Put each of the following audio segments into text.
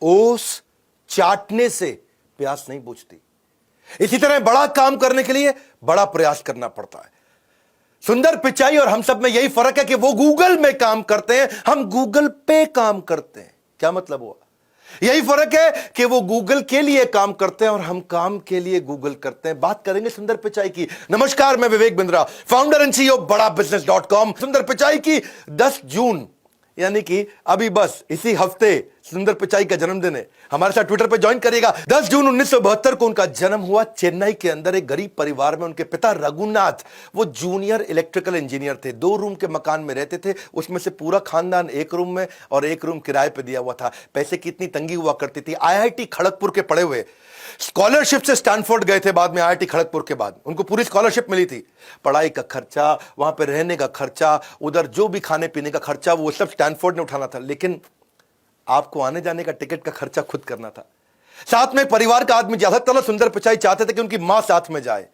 ओस चाटने से प्यास नहीं बुझती। इसी तरह बड़ा काम करने के लिए बड़ा प्रयास करना पड़ता है। सुंदर पिचाई और हम सब में यही फर्क है कि वो गूगल में काम करते हैं, हम गूगल पे काम करते हैं। क्या मतलब हुआ? यही फर्क है कि वो गूगल के लिए काम करते हैं और हम काम के लिए गूगल करते हैं। बात करेंगे सुंदर पिचाई की। नमस्कार, मैं Vivek Bindra, founder and CEO बड़ा बिजनेस.com। सुंदर पिचाई की 10 जून यानी कि अभी बस इसी हफ्ते सुंदर पिचाई का जन्मदिन है। हमारे साथ ट्विटर पे ज्वाइन करिएगा। 10 जून 1972 को उनका जन्म हुआ चेन्नई के अंदर एक गरीब परिवार में। उनके पिता रघुनाथ वो जूनियर इलेक्ट्रिकल इंजीनियर थे। 2 रूम के मकान में रहते थे, उसमें से पूरा खानदान 1 रूम में और 1 रूम किराए पे दिया हुआ था। पैसे की इतनी तंगी हुआ करती थी। आईआईटी खड़गपुर के पढ़े हुए, स्कॉलरशिप से स्टैनफोर्ड गए थे बाद में। आईआईटी खड़गपुर के बाद उनको पूरी स्कॉलरशिप मिली थी। पढ़ाई का खर्चा, वहां पे रहने का खर्चा, उधर जो भी खाने पीने का खर्चा, वो सब स्टैनफोर्ड ने उठाना था। लेकिन आपको आने जाने का टिकट का खर्चा खुद करना था। साथ में परिवार का आदमी ज्यादातर सुंदर पिचाई चाहते थे कि उनकी मां साथ में जाए,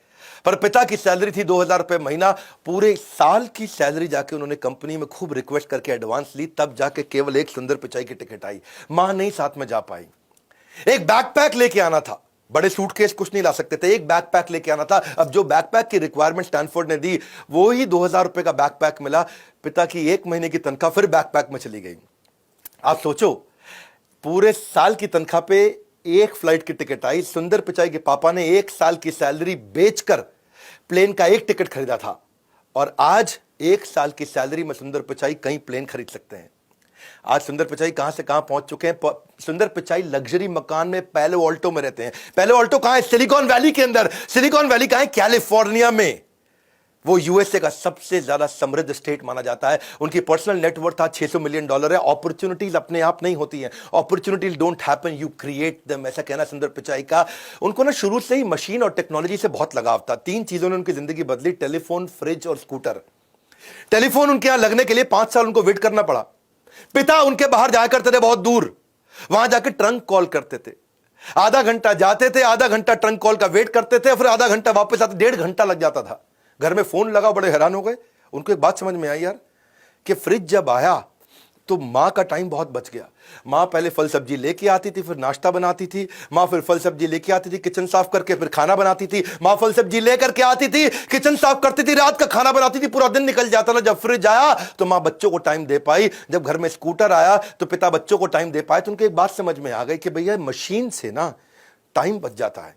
पर पिता की सैलरी थी 2000 रुपए महीना। पूरे साल की सैलरी जाके उन्होंने कंपनी में खूब रिक्वेस्ट करके एडवांस ली, तब जाके केवल एक सुंदर पिचाई की टिकट आई। मां नहीं साथ में जा पाई। एक बैकपैक लेके आना था, बड़े सूटकेस कुछ नहीं ला सकते थे, एक बैकपैक लेके आना था। अब जो बैकपैक की रिक्वायरमेंट स्टैनफोर्ड ने दी, वो ही 2000 रुपए का बैकपैक मिला। पिता की 1 महीने की तनख्वाह फिर बैकपैक में चली गई। आप सोचो, पूरे साल की तनख्वाह पे एक फ्लाइट की टिकट आई। सुंदर पिचाई के पापा ने 1 साल की सैलरी बेचकर प्लेन का एक टिकट खरीदा था, और आज 1 साल की सैलरी में सुंदर पिचाई कहीं प्लेन खरीद सकते हैं। आज सुंदर पिचाई कहां से कहां पहुंच चुके हैं। सुंदर पिचाई लग्जरी मकान में पैलो ऑल्टो में रहते हैं। पैलो ऑल्टो कहां है? सिलिकॉन वैली के अंदर। सिलिकॉन वैली कहां है? कैलिफोर्निया में। वो यूएसए का सबसे ज्यादा समृद्ध स्टेट माना जाता है। उनकी पर्सनल नेटवर्थ था $600 मिलियन है। अपॉर्चुनिटीज अपने आप नहीं होती हैं, opportunities don't happen, you create them, ऐसा कहना सुंदर पिचाई का। उनको ना शुरू से ही मशीन और टेक्नोलॉजी से बहुत लगाव था। 3 चीजों ने उनकी जिंदगी बदली: टेलीफोन, फ्रिज और स्कूटर। टेलीफोन उनके यहां लगने के लिए 5 साल उनको वेट करना पड़ा। पिता उनके बाहर जाया करते थे बहुत दूर, वहां जाके ट्रंक कॉल करते थे। आधा घंटा जाते थे, आधा घंटा ट्रंक कॉल का वेट करते थे, फिर आधा घंटा वापस आते। 1.5 घंटा लग जाता था। घर में फोन लगा, बड़े हैरान हो गए। उनको एक बात समझ में आई यार, कि फ्रिज जब आया तो मां का टाइम बहुत बच गया। मां पहले फल सब्जी लेके आती थी, फिर नाश्ता बनाती थी। मां फिर फल सब्जी लेके आती थी, किचन साफ करके फिर खाना बनाती थी। मां फल सब्जी लेकर के आती थी, किचन साफ करती थी, रात का खाना बनाती थी, पूरा दिन निकल जाता था। जब फ्रिज आया तो मां बच्चों को टाइम दे पाई। जब घर में स्कूटर आया तो पिता बच्चों को टाइम दे पाए। तो उनको एक बात समझ में आ गई कि भैया मशीन से ना टाइम बच जाता है,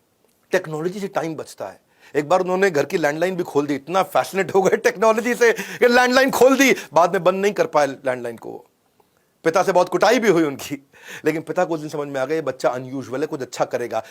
टेक्नोलॉजी से टाइम बचता है। एक बार उन्होंने घर की लैंडलाइन भी खोल दी। इतना फैसिनेट हो गए टेक्नोलॉजी से कि लैंडलाइन खोल दी। बाद में बंद नहीं कर पाए लैंडलाइन को। पिता से बहुत कुटाई भी हुई उनकी, लेकिन पिता को उस दिन समझ में आ गया ये बच्चा अनयूजुअल है, कुछ अच्छा करेगा।